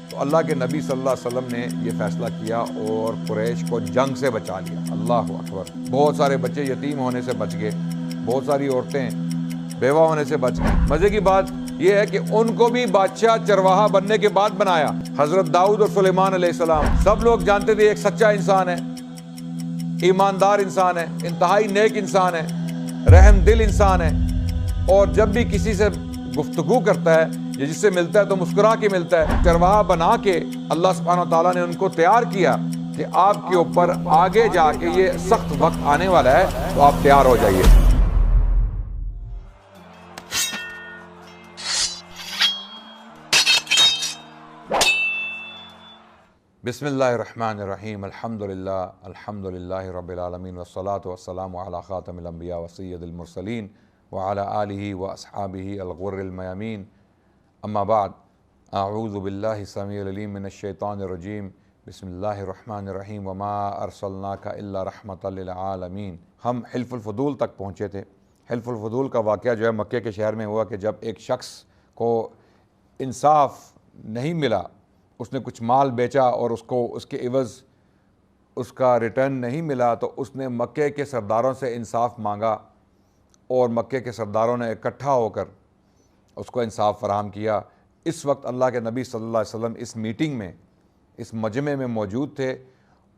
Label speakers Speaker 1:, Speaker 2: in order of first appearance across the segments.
Speaker 1: تو اللہ کے نبی صلی اللہ علیہ وسلم نے یہ فیصلہ کیا اور قریش کو جنگ سے بچا لیا۔ اللہ اکبر۔ بہت سارے بچے یتیم ہونے سے بچ گئے، بہت ساری عورتیں بیوہ ہونے سے بچ گئی۔ مزے کی بات یہ ہے کہ ان کو بھی بادشاہ چرواہا بننے کے بعد بنایا۔ حضرت داؤد اور سلیمان علیہ السلام، سب لوگ جانتے تھے ایک سچا انسان ہے، ایماندار انسان ہے، انتہائی نیک انسان ہے، رحم دل انسان ہے، اور جب بھی کسی سے گفتگو کرتا ہے یا جس سے ملتا ہے تو مسکرا کے ملتا ہے۔ چرواہا بنا کے اللہ سبحانہ و تعالیٰ نے ان کو تیار کیا کہ آپ کے اوپر آگے جا کے یہ سخت وقت آنے والا ہے، تو آپ تیار ہو جائیے۔ بسم اللہ الرحمن الرحیم، الحمدللہ رب العالمین، والصلاة والسلام علی خاتم الانبیاء وسید المرسلین وعلی آلہ واصحابہ الغر المیامین، اما بعد، اعوذ باللہ السمیع العلیم من الشیطان الرجیم، بسم اللہ الرحمن الرحیم، وما ارسلناک الا رحمۃ للعالمین۔ ہم حلف الفضول تک پہنچے تھے۔ حلف الفضول کا واقعہ جو ہے مکے کے شہر میں ہوا کہ جب ایک شخص کو انصاف نہیں ملا، اس نے کچھ مال بیچا اور اس کو اس کے عوض اس کا ریٹرن نہیں ملا، تو اس نے مکے کے سرداروں سے انصاف مانگا اور مکے کے سرداروں نے اکٹھا ہو کر اس کو انصاف فراہم کیا۔ اس وقت اللہ کے نبی صلی اللہ علیہ وسلم اس میٹنگ میں، اس مجمع میں موجود تھے،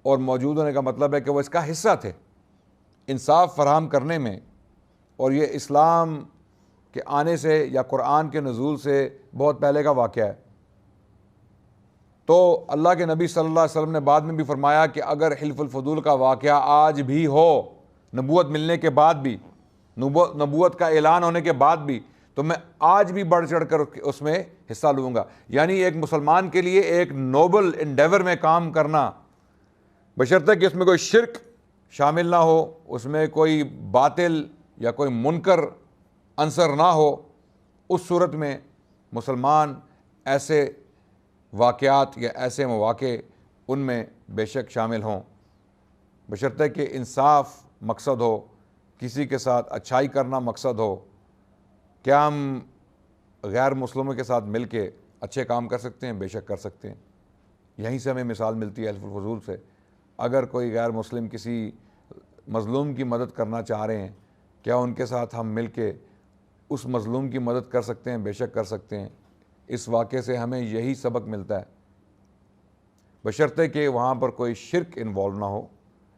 Speaker 1: اور موجود ہونے کا مطلب ہے کہ وہ اس کا حصہ تھے انصاف فراہم کرنے میں۔ اور یہ اسلام کے آنے سے یا قرآن کے نزول سے بہت پہلے کا واقعہ ہے۔ تو اللہ کے نبی صلی اللہ علیہ وسلم نے بعد میں بھی فرمایا کہ اگر حلف الفضول کا واقعہ آج بھی ہو، نبوت ملنے کے بعد بھی، نبوت کا اعلان ہونے کے بعد بھی، تو میں آج بھی بڑھ چڑھ کر اس میں حصہ لوں گا۔ یعنی ایک مسلمان کے لیے ایک نوبل انڈیور میں کام کرنا، بشرطے کہ اس میں کوئی شرک شامل نہ ہو، اس میں کوئی باطل یا کوئی منکر عنصر نہ ہو، اس صورت میں مسلمان ایسے واقعات یا ایسے مواقع ان میں بے شک شامل ہوں، بشرطے کہ انصاف مقصد ہو، کسی کے ساتھ اچھائی کرنا مقصد ہو۔ کیا ہم غیر مسلموں کے ساتھ مل کے اچھے کام کر سکتے ہیں؟ بے شک کر سکتے ہیں۔ یہیں سے ہمیں مثال ملتی ہے حلف الفضول سے۔ اگر کوئی غیر مسلم کسی مظلوم کی مدد کرنا چاہ رہے ہیں، کیا ان کے ساتھ ہم مل کے اس مظلوم کی مدد کر سکتے ہیں؟ بے شک کر سکتے ہیں۔ اس واقعے سے ہمیں یہی سبق ملتا ہے، بشرطے کہ وہاں پر کوئی شرک انوالو نہ ہو،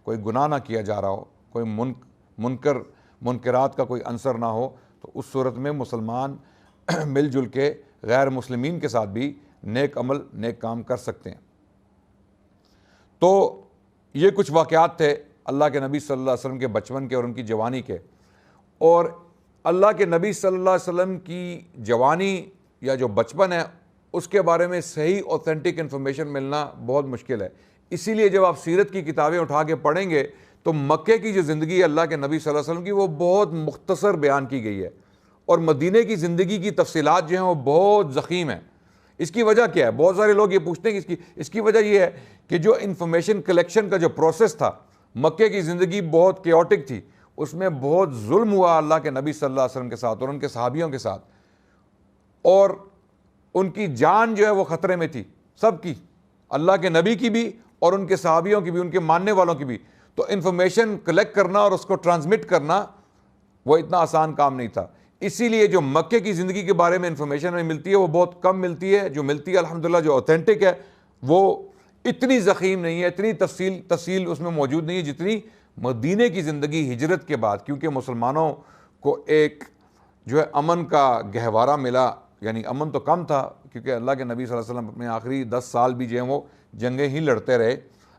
Speaker 1: کوئی گناہ نہ کیا جا رہا ہو، کوئی منکرات کا کوئی عنصر نہ ہو، تو اس صورت میں مسلمان مل جل کے غیر مسلمین کے ساتھ بھی نیک عمل، نیک کام کر سکتے ہیں۔ تو یہ کچھ واقعات تھے اللہ کے نبی صلی اللہ علیہ وسلم کے بچپن کے اور ان کی جوانی کے۔ اور اللہ کے نبی صلی اللہ علیہ وسلم کی جوانی یا جو بچپن ہے، اس کے بارے میں صحیح اوتھینٹک انفارمیشن ملنا بہت مشکل ہے۔ اسی لیے جب آپ سیرت کی کتابیں اٹھا کے پڑھیں گے تو مکے کی جو زندگی ہے اللہ کے نبی صلی اللہ علیہ وسلم کی، وہ بہت مختصر بیان کی گئی ہے، اور مدینے کی زندگی کی تفصیلات جو ہیں وہ بہت ضخیم ہیں۔ اس کی وجہ کیا ہے؟ بہت سارے لوگ یہ پوچھتے ہیں کہ اس کی وجہ یہ ہے کہ جو انفارمیشن کلیکشن کا جو پروسیس تھا، مکے کی زندگی بہت کیوٹک تھی، اس میں بہت ظلم ہوا اللہ کے نبی صلی اللہ علیہ وسلم کے ساتھ اور ان کے صحابیوں کے ساتھ، اور ان کی جان جو ہے وہ خطرے میں تھی، سب کی، اللہ کے نبی کی بھی اور ان کے صحابیوں کی بھی، ان کے ماننے والوں کی بھی۔ تو انفارمیشن کلیکٹ کرنا اور اس کو ٹرانسمٹ کرنا وہ اتنا آسان کام نہیں تھا۔ اسی لیے جو مکے کی زندگی کے بارے میں انفارمیشن ہمیں ملتی ہے وہ بہت کم ملتی ہے، جو ملتی ہے الحمدللہ جو اوتھینٹک ہے وہ اتنی ضخیم نہیں ہے، اتنی تفصیل اس میں موجود نہیں ہے جتنی مدینے کی زندگی ہجرت کے بعد، کیونکہ مسلمانوں کو ایک جو ہے امن کا گہوارہ ملا۔ یعنی امن تو کم تھا، کیونکہ اللہ کے نبی صلی اللہ علیہ وسلم اپنے آخری 10 سال بھی جو ہیں وہ جنگیں ہی لڑتے رہے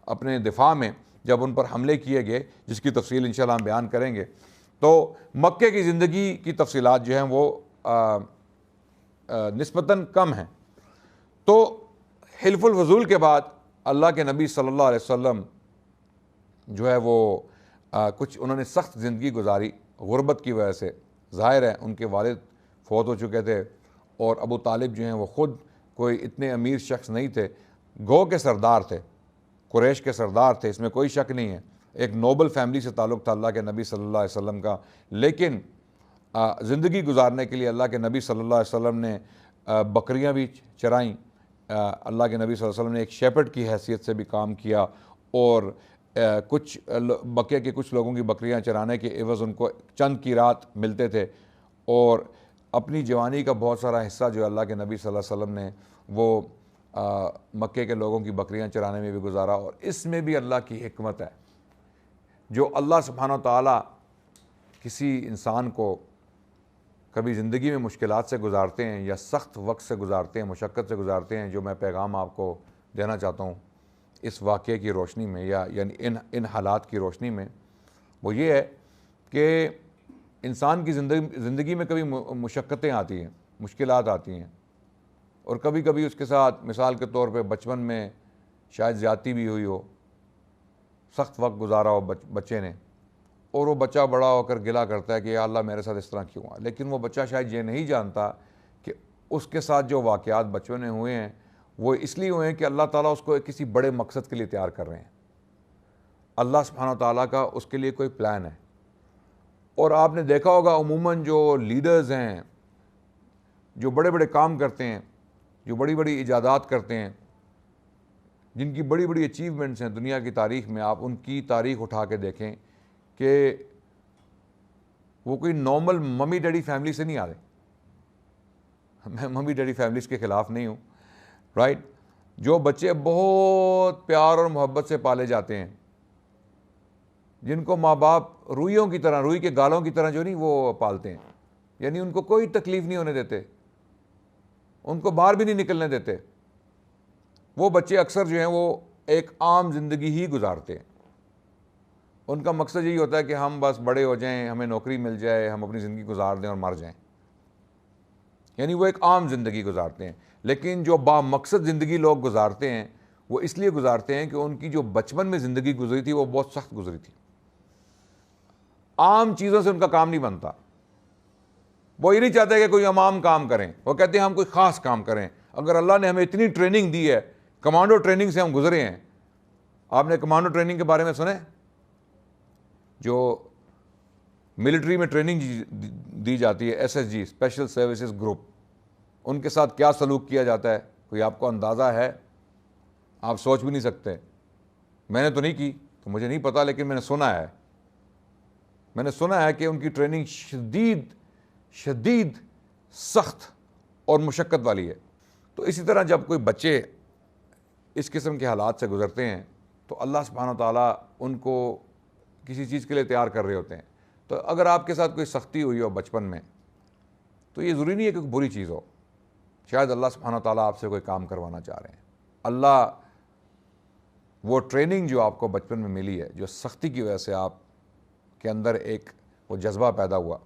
Speaker 1: اپنے دفاع میں، جب ان پر حملے کیے گئے، جس کی تفصیل انشاءاللہ ہم بیان کریں گے۔ تو مکے کی زندگی کی تفصیلات جو ہیں وہ نسبتاً کم ہیں۔ تو حلف الفضول کے بعد اللہ کے نبی صلی اللہ علیہ وسلم جو ہے وہ کچھ انہوں نے سخت زندگی گزاری غربت کی وجہ سے۔ ظاہر ہے ان کے والد فوت ہو چکے تھے، اور ابو طالب جو ہیں وہ خود کوئی اتنے امیر شخص نہیں تھے، گو کے سردار تھے، قریش کے سردار تھے، اس میں کوئی شک نہیں ہے۔ ایک نوبل فیملی سے تعلق تھا اللہ کے نبی صلی اللہ علیہ وسلم کا، لیکن زندگی گزارنے کے لیے اللہ کے نبی صلی اللہ علیہ وسلم نے بکریاں بھی چرائیں، اللہ کے نبی صلی اللہ علیہ وسلم نے ایک شیپرڈ کی حیثیت سے بھی کام کیا، اور کچھ مکے کے کچھ لوگوں کی بکریاں چرانے کے عوض ان کو چند قیرات ملتے تھے، اور اپنی جوانی کا بہت سارا حصہ جو اللہ کے نبی صلی اللہ علیہ وسلم نے وہ مکے کے لوگوں کی بکریاں چرانے میں بھی گزارا۔ اور اس میں بھی اللہ کی حکمت ہے، جو اللہ سبحانہ و تعالیٰ کسی انسان کو کبھی زندگی میں مشکلات سے گزارتے ہیں یا سخت وقت سے گزارتے ہیں، مشقت سے گزارتے ہیں، جو میں پیغام آپ کو دینا چاہتا ہوں اس واقعے کی روشنی میں، یعنی ان حالات کی روشنی میں، وہ یہ ہے کہ انسان کی زندگی میں کبھی مشقتیں آتی ہیں، مشکلات آتی ہیں، اور کبھی کبھی اس کے ساتھ مثال کے طور پہ بچپن میں شاید زیادتی بھی ہوئی ہو، سخت وقت گزارا ہو بچے نے، اور وہ بچہ بڑا ہو کر گلا کرتا ہے کہ یا اللہ میرے ساتھ اس طرح کیوں ہوا، لیکن وہ بچہ شاید یہ نہیں جانتا کہ اس کے ساتھ جو واقعات بچپن میں ہوئے ہیں وہ اس لیے ہوئے ہیں کہ اللہ تعالیٰ اس کو کسی بڑے مقصد کے لیے تیار کر رہے ہیں۔ اللہ سبحانہ تعالیٰ کا اس کے لیے کوئی پلان ہے۔ اور آپ نے دیکھا ہوگا عموماً جو لیڈرز ہیں، جو بڑے بڑے کام کرتے ہیں، جو بڑی بڑی ایجادات کرتے ہیں، جن کی بڑی بڑی اچیومنٹس ہیں دنیا کی تاریخ میں، آپ ان کی تاریخ اٹھا کے دیکھیں کہ وہ کوئی نارمل ممی ڈیڈی فیملی سے نہیں آ رہے۔ میں ممی ڈیڈی فیملیز کے خلاف نہیں ہوں، رائٹ؟ جو بچے بہت پیار اور محبت سے پالے جاتے ہیں، جن کو ماں باپ روئیوں کی طرح، روئی کے گالوں کی طرح جو نہیں وہ پالتے ہیں، یعنی ان کو کوئی تکلیف نہیں ہونے دیتے، ان کو باہر بھی نہیں نکلنے دیتے، وہ بچے اکثر جو ہیں وہ ایک عام زندگی ہی گزارتے ہیں۔ ان کا مقصد یہی ہوتا ہے کہ ہم بس بڑے ہو جائیں، ہمیں نوکری مل جائے، ہم اپنی زندگی گزار دیں اور مر جائیں، یعنی وہ ایک عام زندگی گزارتے ہیں۔ لیکن جو با مقصد زندگی لوگ گزارتے ہیں وہ اس لیے گزارتے ہیں کہ ان کی جو بچپن میں زندگی گزری تھی وہ بہت سخت گزری تھی، عام چیزوں سے ان کا کام نہیں بنتا۔ وہ یہ نہیں چاہتے کہ کوئی عام کام کریں، وہ کہتے ہیں ہم کوئی خاص کام کریں۔ اگر اللہ نے ہمیں اتنی ٹریننگ دی ہے، کمانڈو ٹریننگ سے ہم گزرے ہیں۔ آپ نے کمانڈو ٹریننگ کے بارے میں سنے؟ جو ملٹری میں ٹریننگ دی جاتی ہے، S S G, special services group, ان کے ساتھ کیا سلوک کیا جاتا ہے، کوئی آپ کو اندازہ ہے؟ آپ سوچ بھی نہیں سکتے۔ میں نے تو نہیں کی تو مجھے نہیں پتا، لیکن میں نے سنا ہے کہ ان کی ٹریننگ شدید سخت اور مشقت والی ہے۔ تو اسی طرح جب کوئی بچے اس قسم کے حالات سے گزرتے ہیں تو اللہ سبحانہ تعالیٰ ان کو کسی چیز کے لیے تیار کر رہے ہوتے ہیں۔ تو اگر آپ کے ساتھ کوئی سختی ہوئی ہو بچپن میں تو یہ ضروری نہیں ہے کہ کوئی بری چیز ہو، شاید اللہ سبحانہ تعالیٰ آپ سے کوئی کام کروانا چاہ رہے ہیں۔ اللہ وہ ٹریننگ جو آپ کو بچپن میں ملی ہے، جو سختی کی وجہ سے آپ کے اندر ایک وہ جذبہ پیدا ہوا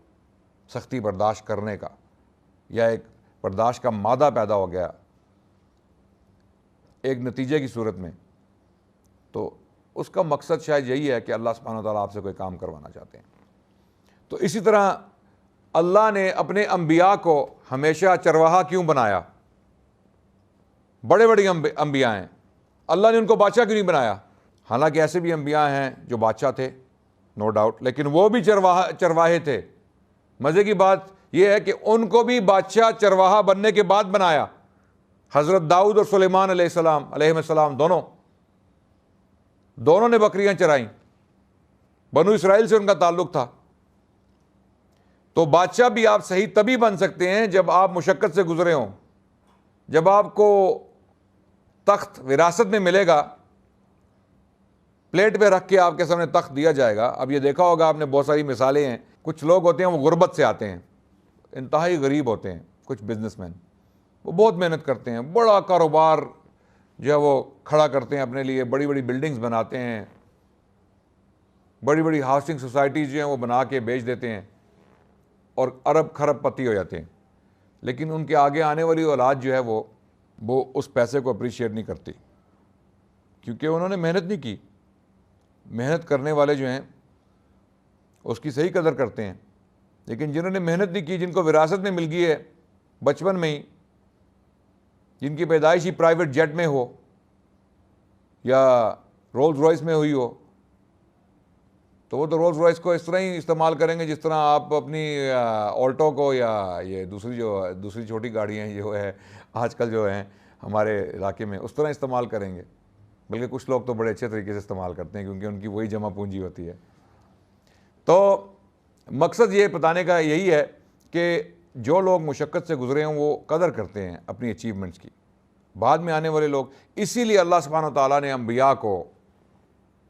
Speaker 1: سختی برداشت کرنے کا، یا ایک برداشت کا مادہ پیدا ہو گیا ایک نتیجے کی صورت میں، تو اس کا مقصد شاید یہی ہے کہ اللہ سبحانہ تعالیٰ آپ سے کوئی کام کروانا چاہتے ہیں۔ تو اسی طرح اللہ نے اپنے انبیاء کو ہمیشہ چرواہا کیوں بنایا؟ بڑے بڑے انبیاء ہیں، اللہ نے ان کو بادشاہ کیوں نہیں بنایا؟ حالانکہ ایسے بھی انبیاء ہیں جو بادشاہ تھے، نو ڈاؤٹ، لیکن وہ بھی چرواہے تھے۔ مزے کی بات یہ ہے کہ ان کو بھی بادشاہ چرواہا بننے کے بعد بنایا۔ حضرت داؤد اور سلیمان علیہ السلام دونوں نے بکریاں چرائیں، بنو اسرائیل سے ان کا تعلق تھا۔ تو بادشاہ بھی آپ صحیح تبھی بن سکتے ہیں جب آپ مشقت سے گزرے ہوں، جب آپ کو تخت وراثت میں ملے گا، پلیٹ پہ رکھ کے آپ کے سامنے تخت دیا جائے گا۔ اب یہ دیکھا ہوگا آپ نے، بہت ساری مثالیں ہیں، کچھ لوگ ہوتے ہیں وہ غربت سے آتے ہیں، انتہائی غریب ہوتے ہیں، کچھ بزنس مین وہ بہت محنت کرتے ہیں، بڑا کاروبار جو ہے وہ کھڑا کرتے ہیں اپنے لیے، بڑی بڑی بلڈنگز بناتے ہیں، بڑی بڑی ہاؤسنگ سوسائٹیز جو ہیں وہ بنا کے بیچ دیتے ہیں اور ارب خرب پتی ہو جاتے ہیں، لیکن ان کے آگے آنے والی اولاد جو ہے وہ اس پیسے کو اپریشیٹ نہیں کرتی، کیونکہ انہوں نے محنت نہیں کی۔ محنت کرنے والے جو ہیں اس کی صحیح قدر کرتے ہیں، لیکن جنہوں نے محنت نہیں کی، جن کو وراثت میں مل گئی ہے بچپن میں ہی، جن کی پیدائش ہی پرائیویٹ جیٹ میں ہو یا رولز رائس میں ہوئی ہو، تو وہ تو رولز رائس کو اس طرح ہی استعمال کریں گے جس طرح آپ اپنی آلٹو کو، یا یہ دوسری چھوٹی گاڑیاں جو ہے آج کل جو ہیں ہمارے علاقے میں اس طرح استعمال کریں گے، بلکہ کچھ لوگ تو بڑے اچھے طریقے سے استعمال کرتے ہیں کیونکہ ان کی وہی جمع پونجی ہوتی ہے۔ تو مقصد یہ بتانے کا یہی ہے کہ جو لوگ مشقت سے گزرے ہیں وہ قدر کرتے ہیں اپنی اچیومنٹس کی، بعد میں آنے والے لوگ، اسی لیے اللہ سبحانہ وتعالیٰ نے انبیاء کو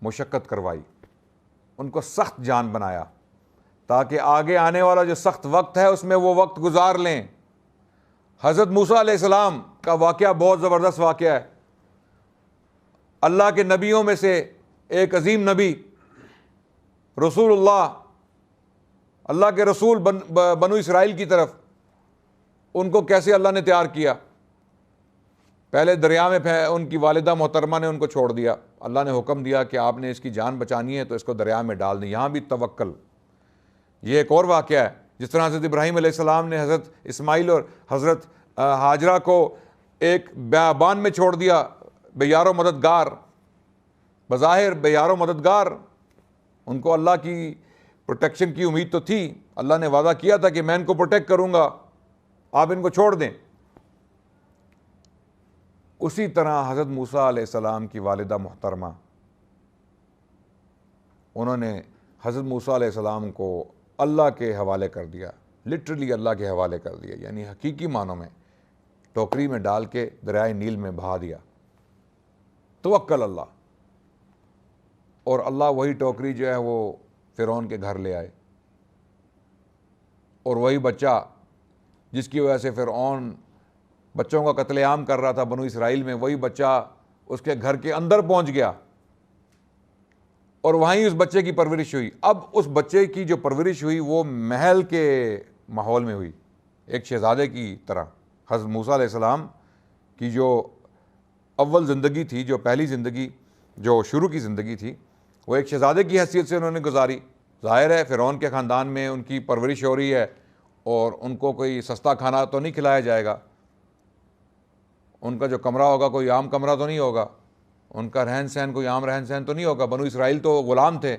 Speaker 1: مشقت کروائی، ان کو سخت جان بنایا تاکہ آگے آنے والا جو سخت وقت ہے اس میں وہ وقت گزار لیں۔ حضرت موسیٰ علیہ السلام کا واقعہ بہت زبردست واقعہ ہے۔ اللہ کے نبیوں میں سے ایک عظیم نبی رسول اللہ کے رسول بنو اسرائیل کی طرف، ان کو کیسے اللہ نے تیار کیا؟ پہلے دریا میں ان کی والدہ محترمہ نے ان کو چھوڑ دیا، اللہ نے حکم دیا کہ آپ نے اس کی جان بچانی ہے تو اس کو دریا میں ڈال دیں، یہاں بھی توکل۔ یہ ایک اور واقعہ ہے، جس طرح حضرت ابراہیم علیہ السلام نے حضرت اسماعیل اور حضرت ہاجرہ کو ایک بیابان میں چھوڑ دیا، بے یار و مددگار، بظاہر بے یار و مددگار، ان کو اللہ کی پروٹیکشن کی امید تو تھی، اللہ نے وعدہ کیا تھا کہ میں ان کو پروٹیکٹ کروں گا، آپ ان کو چھوڑ دیں۔ اسی طرح حضرت موسیٰ علیہ السلام کی والدہ محترمہ، انہوں نے حضرت موسیٰ علیہ السلام کو اللہ کے حوالے کر دیا، لٹرلی اللہ کے حوالے کر دیا، یعنی حقیقی معنوں میں ٹوکری میں ڈال کے دریائے نیل میں بہا دیا۔ توکل اللہ، اور اللہ وہی ٹوکری جو ہے وہ فرعون کے گھر لے آئے، اور وہی بچہ جس کی وجہ سے فرعون بچوں کا قتل عام کر رہا تھا بنو اسرائیل میں، وہی بچہ اس کے گھر کے اندر پہنچ گیا اور وہیں اس بچے کی پرورش ہوئی۔ اب اس بچے کی جو پرورش ہوئی وہ محل کے ماحول میں ہوئی، ایک شہزادے کی طرح۔ حضرت موسیٰ علیہ السلام کی جو اول زندگی تھی، جو پہلی زندگی، جو شروع کی زندگی تھی، وہ ایک شہزادے کی حیثیت سے انہوں نے گزاری۔ ظاہر ہے فرعون کے خاندان میں ان کی پرورش ہو رہی ہے اور ان کو کوئی سستا کھانا تو نہیں کھلایا جائے گا، ان کا جو کمرہ ہوگا کوئی عام کمرہ تو نہیں ہوگا، ان کا رہن سہن کوئی عام رہن سہن تو نہیں ہوگا، بنو اسرائیل تو غلام تھے۔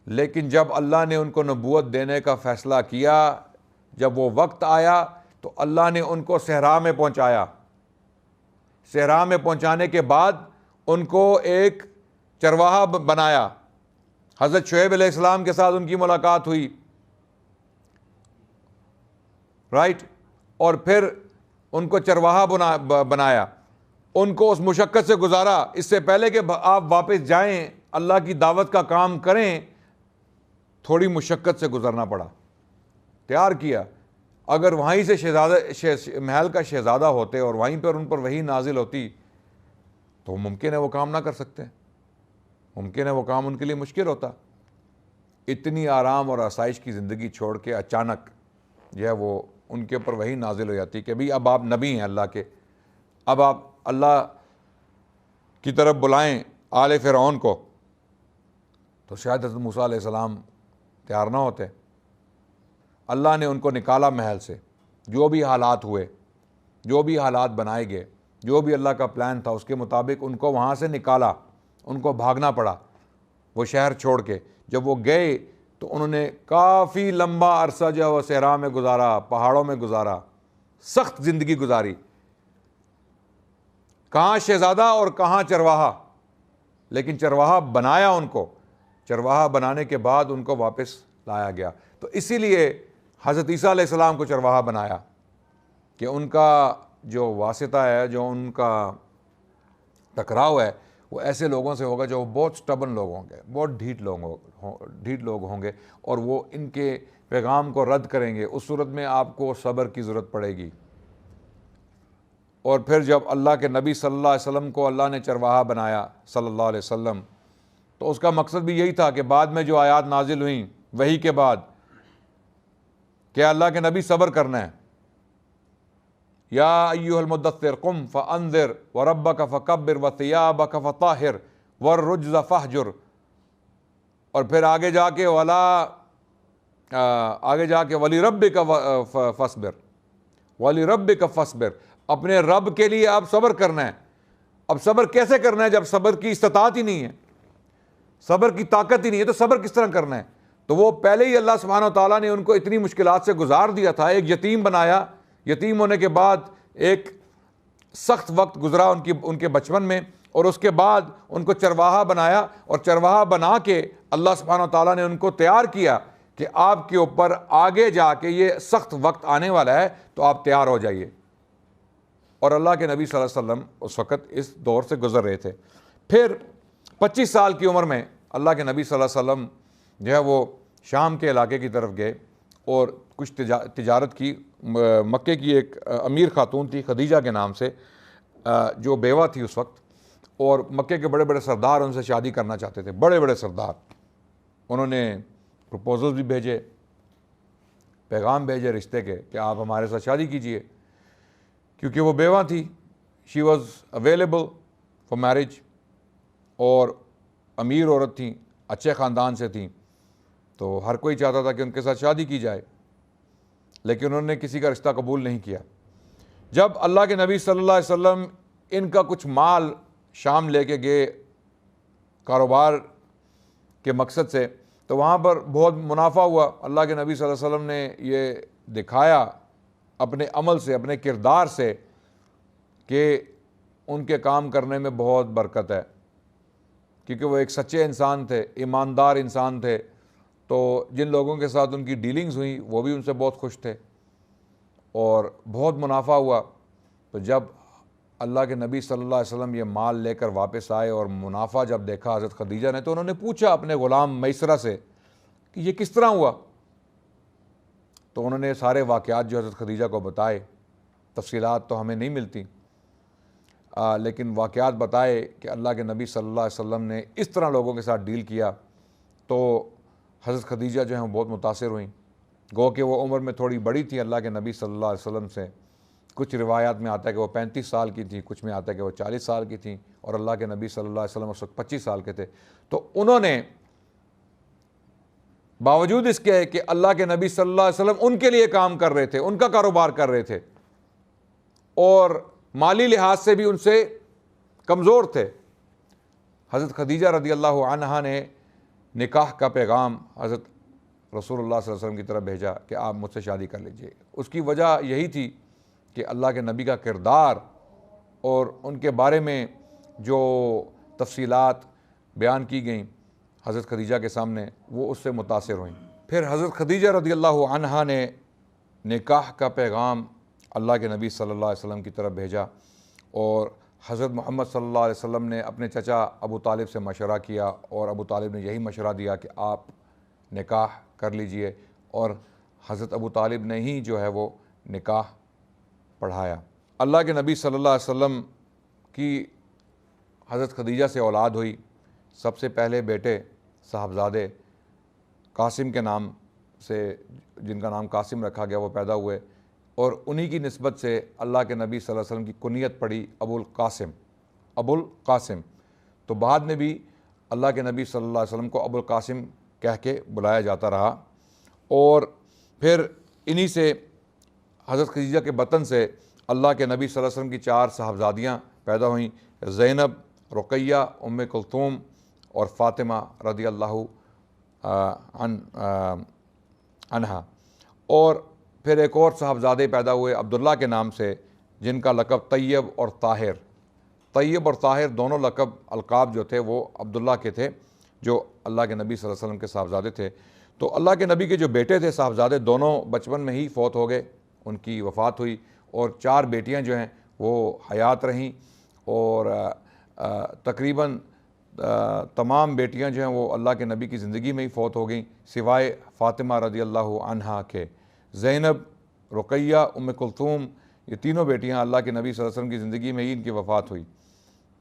Speaker 1: لیکن جب اللہ نے ان کو نبوت دینے کا فیصلہ کیا، جب وہ وقت آیا تو اللہ نے ان کو صحرا میں پہنچایا۔ صحرا میں پہنچانے کے بعد ان کو ایک چرواہا بنایا۔ حضرت شعیب علیہ السلام کے ساتھ ان کی ملاقات ہوئی، رائٹ، اور پھر ان کو چرواہا بنایا، ان کو اس مشقت سے گزارا۔ اس سے پہلے کہ آپ واپس جائیں اللہ کی دعوت کا کام کریں، تھوڑی مشقت سے گزرنا پڑا، تیار کیا۔ اگر وہیں سے محل کا شہزادہ ہوتے اور وہیں پر ان پر وحی نازل ہوتی تو ممکن ہے وہ کام نہ کر سکتے، ممکن ہے وہ کام ان کے لیے مشکل ہوتا۔ اتنی آرام اور آسائش کی زندگی چھوڑ کے اچانک جو ہے وہ ان کے اوپر وحی نازل ہو جاتی کہ بھئی اب آپ نبی ہیں اللہ کے، اب آپ اللہ کی طرف بلائیں آل فرعون کو، تو شاید حضرت موسیٰ علیہ السلام تیار نہ ہوتے۔ اللہ نے ان کو نکالا محل سے، جو بھی حالات ہوئے، جو بھی حالات بنائے گئے، جو بھی اللہ کا پلان تھا اس کے مطابق ان کو وہاں سے نکالا، ان کو بھاگنا پڑا وہ شہر چھوڑ کے۔ جب وہ گئے تو انہوں نے کافی لمبا عرصہ جو ہے وہ صحرا میں گزارا، پہاڑوں میں گزارا، سخت زندگی گزاری، کہاں شہزادہ اور کہاں چرواہا، لیکن چرواہا بنایا ان کو، چرواہا بنانے کے بعد ان کو واپس لایا گیا۔ تو اسی لیے حضرت عیسیٰ علیہ السلام کو چرواہا بنایا کہ ان کا جو واسطہ ہے، جو ان کا ٹکراؤ ہے، وہ ایسے لوگوں سے ہوگا جو بہت سٹبن لوگ ہوں گے، بہت ڈھیٹ لوگ ہوں گے، اور وہ ان کے پیغام کو رد کریں گے۔ اس صورت میں آپ کو صبر کی ضرورت پڑے گی۔ اور پھر جب اللہ کے نبی صلی اللہ علیہ وسلم کو اللہ نے چرواہا بنایا صلی اللہ علیہ وسلم، تو اس کا مقصد بھی یہی تھا کہ بعد میں جو آیات نازل ہوئیں وحی کے بعد، کہ اللہ کے نبی صبر کرنا ہے۔ یا ایھا المدثر قم فانذر وربک فکبر وثیابک فطہر والرجز فہجر، اور پھر آگے جا کے وَلِرَبِّكَ فَاصْبِرْ وَلِرَبِّكَ فَاصْبِرْ، اپنے رب کے لیے آپ صبر کرنا ہے۔ اب صبر کیسے کرنا ہے جب صبر کی استطاعت ہی نہیں ہے، صبر کی طاقت ہی نہیں ہے، تو صبر کس طرح کرنا ہے؟ تو وہ پہلے ہی اللہ سبحانہ و تعالیٰ نے ان کو اتنی مشکلات سے گزار دیا تھا۔ ایک یتیم بنایا، یتیم ہونے کے بعد ایک سخت وقت گزرا ان کے بچپن میں، اور اس کے بعد ان کو چرواہا بنایا، اور چرواہا بنا کے اللہ سبحانہ و تعالیٰ نے ان کو تیار کیا کہ آپ کے اوپر آگے جا کے یہ سخت وقت آنے والا ہے، تو آپ تیار ہو جائیے۔ اور اللہ کے نبی صلی اللہ علیہ وسلم اس وقت اس دور سے گزر رہے تھے۔ پھر 25 سال کی عمر میں اللہ کے نبی صلی اللہ علیہ وسلم جو ہے وہ شام کے علاقے کی طرف گئے اور کچھ تجارت کی۔ مکے کی ایک امیر خاتون تھی خدیجہ کے نام سے، جو بیوہ تھی اس وقت، اور مکے کے بڑے بڑے سردار ان سے شادی کرنا چاہتے تھے، بڑے بڑے سردار۔ انہوں نے پروپوزل بھی بھیجے، پیغام بھیجے رشتے کے کہ آپ ہمارے ساتھ شادی کیجئے، کیونکہ وہ بیوہ تھی، she was available for marriage, اور امیر عورت تھیں، اچھے خاندان سے تھیں، تو ہر کوئی چاہتا تھا کہ ان کے ساتھ شادی کی جائے، لیکن انہوں نے کسی کا رشتہ قبول نہیں کیا۔ جب اللہ کے نبی صلی اللہ علیہ وسلم ان کا کچھ مال شام لے کے گئے کاروبار کے مقصد سے، تو وہاں پر بہت منافع ہوا۔ اللہ کے نبی صلی اللہ علیہ وسلم نے یہ دکھایا اپنے عمل سے، اپنے کردار سے، کہ ان کے کام کرنے میں بہت برکت ہے، کیونکہ وہ ایک سچے انسان تھے، ایماندار انسان تھے، تو جن لوگوں کے ساتھ ان کی ڈیلنگز ہوئیں وہ بھی ان سے بہت خوش تھے، اور بہت منافع ہوا۔ تو جب اللہ کے نبی صلی اللہ علیہ وسلم یہ مال لے کر واپس آئے اور منافع جب دیکھا حضرت خدیجہ نے، تو انہوں نے پوچھا اپنے غلام میسرہ سے کہ یہ کس طرح ہوا؟ تو انہوں نے سارے واقعات جو حضرت خدیجہ کو بتائے، تفصیلات تو ہمیں نہیں ملتی، لیکن واقعات بتائے کہ اللہ کے نبی صلی اللہ علیہ وسلم نے اس طرح لوگوں کے ساتھ ڈیل کیا۔ تو حضرت خدیجہ جو ہیں بہت متاثر ہوئیں، گو کہ وہ عمر میں تھوڑی بڑی تھی اللہ کے نبی صلی اللہ علیہ وسلم سے۔ کچھ روایات میں آتا ہے کہ وہ 35 سال کی تھیں، کچھ میں آتا ہے کہ وہ 40 سال کی تھیں، اور اللہ کے نبی صلی اللہ علیہ وسلم اس وقت 25 سال کے تھے۔ تو انہوں نے باوجود اس کے کہ اللہ کے نبی صلی اللہ علیہ وسلم ان کے لیے کام کر رہے تھے، ان کا کاروبار کر رہے تھے، اور مالی لحاظ سے بھی ان سے کمزور تھے، حضرت خدیجہ رضی اللہ عنہا نے نکاح کا پیغام حضرت رسول اللہ صلی اللہ علیہ وسلم کی طرف بھیجا کہ آپ مجھ سے شادی کر لیجئے۔ اس کی وجہ یہی تھی کہ اللہ کے نبی کا کردار اور ان کے بارے میں جو تفصیلات بیان کی گئیں حضرت خدیجہ کے سامنے، وہ اس سے متاثر ہوئیں۔ پھر حضرت خدیجہ رضی اللہ عنہا نے نکاح کا پیغام اللہ کے نبی صلی اللہ علیہ وسلم کی طرف بھیجا، اور حضرت محمد صلی اللہ علیہ وسلم نے اپنے چچا ابو طالب سے مشورہ کیا، اور ابو طالب نے یہی مشورہ دیا کہ آپ نکاح کر لیجئے، اور حضرت ابو طالب نے ہی جو ہے وہ نکاح پڑھایا۔ اللہ کے نبی صلی اللہ علیہ وسلم کی حضرت خدیجہ سے اولاد ہوئی۔ سب سے پہلے بیٹے صاحبزادے قاسم کے نام سے، جن کا نام قاسم رکھا گیا، وہ پیدا ہوئے، اور انہی کی نسبت سے اللہ کے نبی صلی اللہ علیہ وسلم کی کنیت پڑی ابو القاسم۔ تو بعد میں بھی اللہ کے نبی صلی اللہ علیہ وسلم کو ابو القاسم کہہ کے بلایا جاتا رہا، اور پھر انہی سے حضرت خدیجہ کے بطن سے اللہ کے نبی صلی اللہ علیہ وسلم کی 4 صاحبزادیاں پیدا ہوئیں، زینب، رقیہ، ام کلثوم اور فاطمہ رضی اللہ عنہا۔ اور پھر ایک اور صاحبزادے پیدا ہوئے عبداللہ کے نام سے، جن کا لقب طیب اور طاہر۔ طیب اور طاہر دونوں لقب القاب جو تھے وہ عبداللہ کے تھے، جو اللہ کے نبی صلی اللہ علیہ وسلم کے صاحبزادے تھے۔ تو اللہ کے نبی کے جو بیٹے تھے صاحبزادے، دونوں بچپن میں ہی فوت ہو گئے، ان کی وفات ہوئی، اور 4 بیٹیاں جو ہیں وہ حیات رہیں، اور تقریباً تمام بیٹیاں جو ہیں وہ اللہ کے نبی کی زندگی میں ہی فوت ہو گئیں، سوائے فاطمہ رضی اللہ عنہا کے۔ زینب، رقیہ، ام کلثوم، یہ تینوں بیٹیاں اللہ کے نبی صلی اللہ علیہ وسلم کی زندگی میں ہی ان کی وفات ہوئی،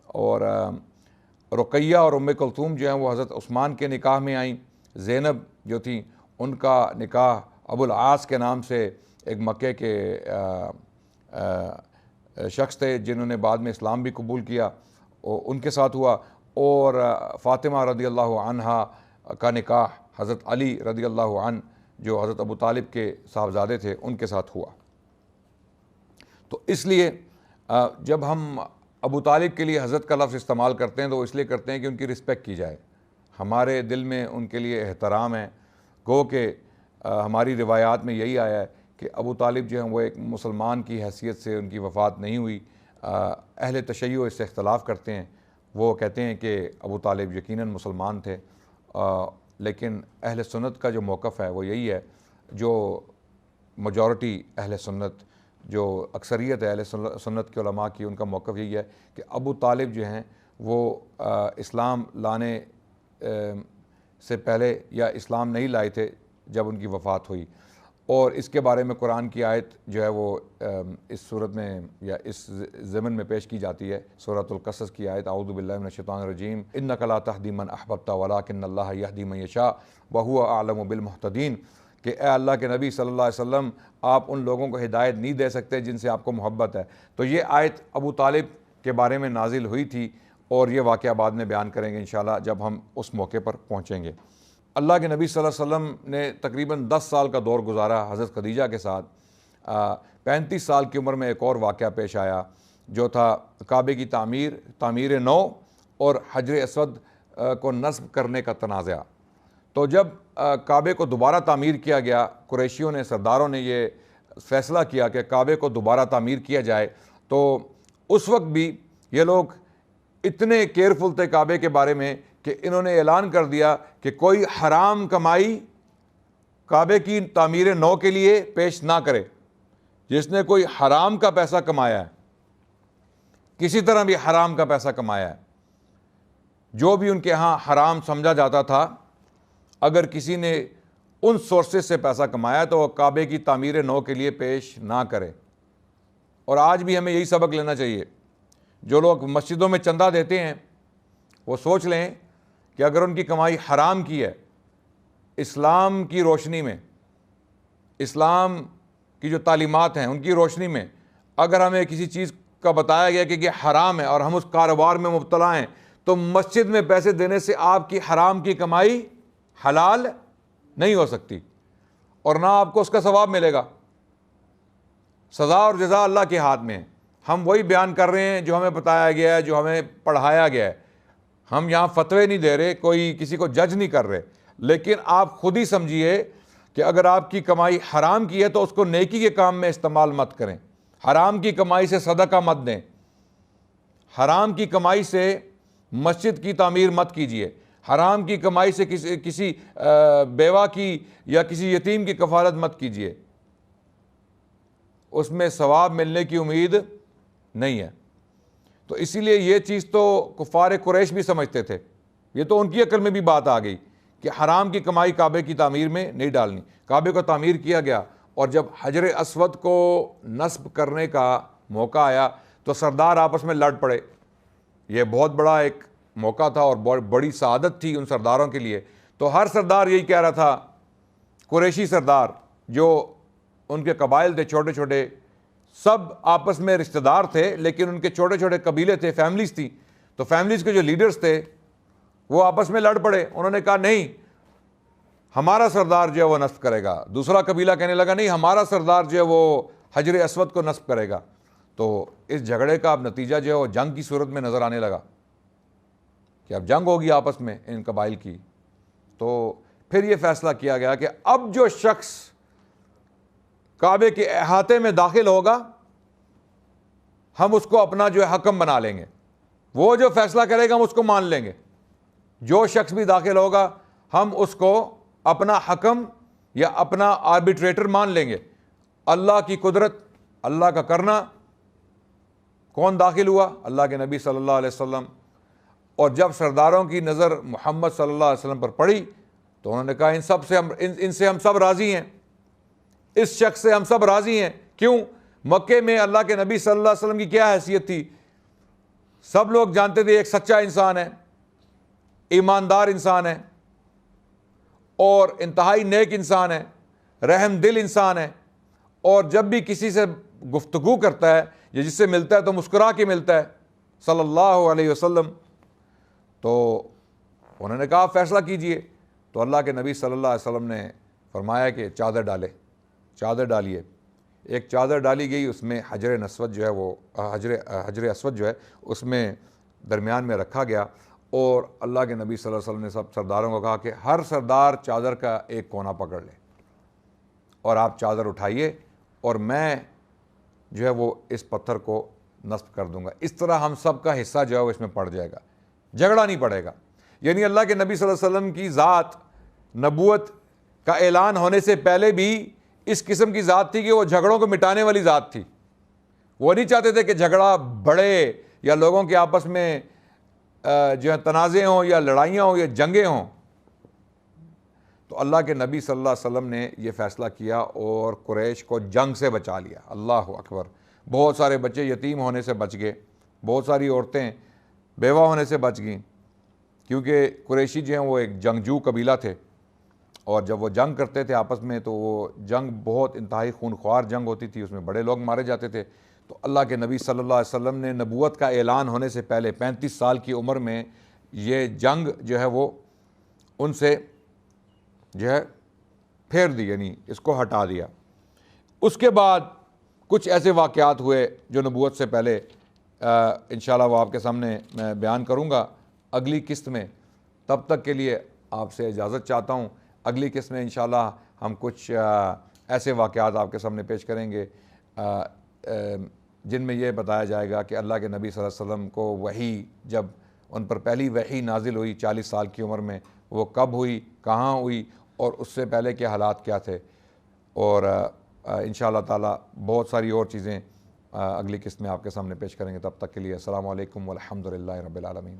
Speaker 1: اور رقیہ اور ام کلثوم جو ہیں وہ حضرت عثمان کے نکاح میں آئیں۔ زینب جو تھیں ان کا نکاح ابو العاص کے نام سے ایک مکے کے شخص تھے، جنہوں نے بعد میں اسلام بھی قبول کیا، ان کے ساتھ ہوا، اور فاطمہ رضی اللہ عنہا کا نکاح حضرت علی رضی اللہ عنہ، جو حضرت ابو طالب کے صاحبزادے تھے، ان کے ساتھ ہوا۔ تو اس لیے جب ہم ابو طالب کے لیے حضرت کا لفظ استعمال کرتے ہیں تو اس لیے کرتے ہیں کہ ان کی رسپیکٹ کی جائے، ہمارے دل میں ان کے لیے احترام ہے۔ گو کہ ہماری روایات میں یہی آیا ہے کہ ابو طالب جو ہیں وہ ایک مسلمان کی حیثیت سے ان کی وفات نہیں ہوئی۔ اہل تشیع اس سے اختلاف کرتے ہیں، وہ کہتے ہیں کہ ابو طالب یقیناً مسلمان تھے، لیکن اہل سنت کا جو موقف ہے وہ یہی ہے، جو میجورٹی اہل سنت، جو اکثریت ہے اہل سنت کے علماء کی، ان کا موقف یہی ہے کہ ابو طالب جو ہیں وہ اسلام لانے سے پہلے یا اسلام نہیں لائے تھے جب ان کی وفات ہوئی۔ اور اس کے بارے میں قرآن کی آیت جو ہے وہ اس صورت میں یا اس ضمن میں پیش کی جاتی ہے، سورۃ القصص کی آیت، اعوذ باللہ من الشیطان الرجیم، انک لا تہدی من احببت ولکن اللہ یہدی من یشاء وہو اعلم بالمہتدین، کہ اے اللہ کے نبی صلی اللہ علیہ وسلم آپ ان لوگوں کو ہدایت نہیں دے سکتے جن سے آپ کو محبت ہے۔ تو یہ آیت ابو طالب کے بارے میں نازل ہوئی تھی، اور یہ واقعہ بعد میں بیان کریں گے انشاءاللہ جب ہم اس موقع پر پہنچیں گے۔ اللہ کے نبی صلی اللہ علیہ وسلم نے تقریباً 10 سال کا دور گزارا حضرت خدیجہ کے ساتھ۔ 35 سال کی عمر میں ایک اور واقعہ پیش آیا، جو تھا کعبے کی تعمیر نو اور حجر اسود کو نصب کرنے کا تنازع۔ تو جب کعبے کو دوبارہ تعمیر کیا گیا، قریشیوں نے، سرداروں نے یہ فیصلہ کیا کہ کعبے کو دوبارہ تعمیر کیا جائے، تو اس وقت بھی یہ لوگ اتنے کیئرفل تھے کعبے کے بارے میں کہ انہوں نے اعلان کر دیا کہ کوئی حرام کمائی کعبے کی تعمیر نو کے لیے پیش نہ کرے۔ جس نے کوئی حرام کا پیسہ کمایا ہے، کسی طرح بھی حرام کا پیسہ کمایا ہے، جو بھی ان کے ہاں حرام سمجھا جاتا تھا، اگر کسی نے ان سورسز سے پیسہ کمایا تو وہ کعبے کی تعمیر نو کے لیے پیش نہ کرے۔ اور آج بھی ہمیں یہی سبق لینا چاہیے۔ جو لوگ مسجدوں میں چندہ دیتے ہیں وہ سوچ لیں کہ اگر ان کی کمائی حرام کی ہے، اسلام کی روشنی میں، اسلام کی جو تعلیمات ہیں ان کی روشنی میں اگر ہمیں کسی چیز کا بتایا گیا کہ یہ حرام ہے اور ہم اس کاروبار میں مبتلا ہیں، تو مسجد میں پیسے دینے سے آپ کی حرام کی کمائی حلال نہیں ہو سکتی، اور نہ آپ کو اس کا ثواب ملے گا۔ سزا اور جزا اللہ کے ہاتھ میں ہے۔ ہم وہی بیان کر رہے ہیں جو ہمیں بتایا گیا ہے، جو ہمیں پڑھایا گیا ہے۔ ہم یہاں فتوے نہیں دے رہے، کوئی کسی کو جج نہیں کر رہے، لیکن آپ خود ہی سمجھیے کہ اگر آپ کی کمائی حرام کی ہے تو اس کو نیکی کے کام میں استعمال مت کریں۔ حرام کی کمائی سے صدقہ مت دیں، حرام کی کمائی سے مسجد کی تعمیر مت کیجیے، حرام کی کمائی سے کسی بیوہ کی یا کسی یتیم کی کفالت مت کیجیے، اس میں ثواب ملنے کی امید نہیں ہے۔ تو اسی لیے یہ چیز تو کفار قریش بھی سمجھتے تھے، یہ تو ان کی عقل میں بھی بات آ گئی کہ حرام کی کمائی کعبے کی تعمیر میں نہیں ڈالنی۔ کعبے کو تعمیر کیا گیا، اور جب حجر اسود کو نصب کرنے کا موقع آیا تو سردار آپس میں لڑ پڑے۔ یہ بہت بڑا ایک موقع تھا اور بہت بڑی سعادت تھی ان سرداروں کے لیے۔ تو ہر سردار یہی کہہ رہا تھا، قریشی سردار جو ان کے قبائل تھے چھوٹے چھوٹے، سب آپس میں رشتہ دار تھے، لیکن ان کے چھوٹے چھوٹے قبیلے تھے، فیملیز تھیں، تو فیملیز کے جو لیڈرز تھے وہ آپس میں لڑ پڑے۔ انہوں نے کہا نہیں، ہمارا سردار جو ہے وہ نصب کرے گا۔ دوسرا قبیلہ کہنے لگا نہیں، ہمارا سردار جو ہے وہ حجر اسود کو نصب کرے گا۔ تو اس جھگڑے کا اب نتیجہ جو ہے وہ جنگ کی صورت میں نظر آنے لگا کہ اب جنگ ہوگی آپس میں ان قبائل کی۔ تو پھر یہ فیصلہ کیا گیا کہ اب جو شخص کعبے کے احاطے میں داخل ہوگا ہم اس کو اپنا جو ہے حکم بنا لیں گے، وہ جو فیصلہ کرے گا ہم اس کو مان لیں گے۔ جو شخص بھی داخل ہوگا ہم اس کو اپنا حکم یا اپنا آربیٹریٹر مان لیں گے۔ اللہ کی قدرت، اللہ کا کرنا۔ کون داخل ہوا؟ اللہ کے نبی صلی اللہ علیہ وسلم۔ اور جب سرداروں کی نظر محمد صلی اللہ علیہ وسلم پر پڑی تو انہوں نے کہا ان سے ہم سب راضی ہیں، اس شخص سے ہم سب راضی ہیں۔ کیوں؟ مکے میں اللہ کے نبی صلی اللہ علیہ وسلم کی کیا حیثیت تھی؟ سب لوگ جانتے تھے ایک سچا انسان ہے، ایماندار انسان ہے، اور انتہائی نیک انسان ہے، رحم دل انسان ہے، اور جب بھی کسی سے گفتگو کرتا ہے یا جس سے ملتا ہے تو مسکرا کے ملتا ہے صلی اللہ علیہ وسلم۔ تو انہوں نے کہا فیصلہ کیجئے۔ تو اللہ کے نبی صلی اللہ علیہ وسلم نے فرمایا کہ چادر ڈالیے۔ ایک چادر ڈالی گئی، اس میں حجر اسود جو ہے وہ حجر اسود جو ہے اس میں درمیان میں رکھا گیا، اور اللہ کے نبی صلی اللہ علیہ وسلم نے سب سرداروں کو کہا کہ ہر سردار چادر کا ایک کونا پکڑ لے اور آپ چادر اٹھائیے اور میں جو ہے وہ اس پتھر کو نصب کر دوں گا. اس طرح ہم سب کا حصہ جو ہے وہ اس میں پڑ جائے گا, جھگڑا نہیں پڑے گا. یعنی اللہ کے نبی صلی اللہ علیہ وسلم کی ذات نبوت کا اعلان ہونے سے پہلے بھی اس قسم کی ذات تھی کہ وہ جھگڑوں کو مٹانے والی ذات تھی. وہ نہیں چاہتے تھے کہ جھگڑا بڑھے یا لوگوں کے آپس میں جو ہے تنازع ہوں یا لڑائیاں ہوں یا جنگیں ہوں. تو اللہ کے نبی صلی اللہ علیہ وسلم نے یہ فیصلہ کیا اور قریش کو جنگ سے بچا لیا. اللہ اکبر. بہت سارے بچے یتیم ہونے سے بچ گئے, بہت ساری عورتیں بیوہ ہونے سے بچ گئیں, کیونکہ قریشی جو ہیں وہ ایک جنگجو قبیلہ تھے, اور جب وہ جنگ کرتے تھے آپس میں تو وہ جنگ بہت انتہائی خونخوار جنگ ہوتی تھی, اس میں بڑے لوگ مارے جاتے تھے. تو اللہ کے نبی صلی اللہ علیہ وسلم نے نبوت کا اعلان ہونے سے پہلے 35 سال کی عمر میں یہ جنگ جو ہے وہ ان سے جو ہے پھیر دی, یعنی اس کو ہٹا دیا. اس کے بعد کچھ ایسے واقعات ہوئے جو نبوت سے پہلے انشاءاللہ وہ آپ کے سامنے میں بیان کروں گا اگلی قسط میں. تب تک کے لیے آپ سے اجازت چاہتا ہوں. اگلی قسط میں انشاءاللہ ہم کچھ ایسے واقعات آپ کے سامنے پیش کریں گے جن میں یہ بتایا جائے گا کہ اللہ کے نبی صلی اللہ علیہ وسلم کو وحی جب ان پر پہلی وحی نازل ہوئی 40 سال کی عمر میں, وہ کب ہوئی, کہاں ہوئی, اور اس سے پہلے کے حالات کیا تھے. اور انشاءاللہ تعالی بہت ساری اور چیزیں اگلی قسط میں آپ کے سامنے پیش کریں گے. تب تک کے لیے السلام علیکم والحمد للہ رب العالمین.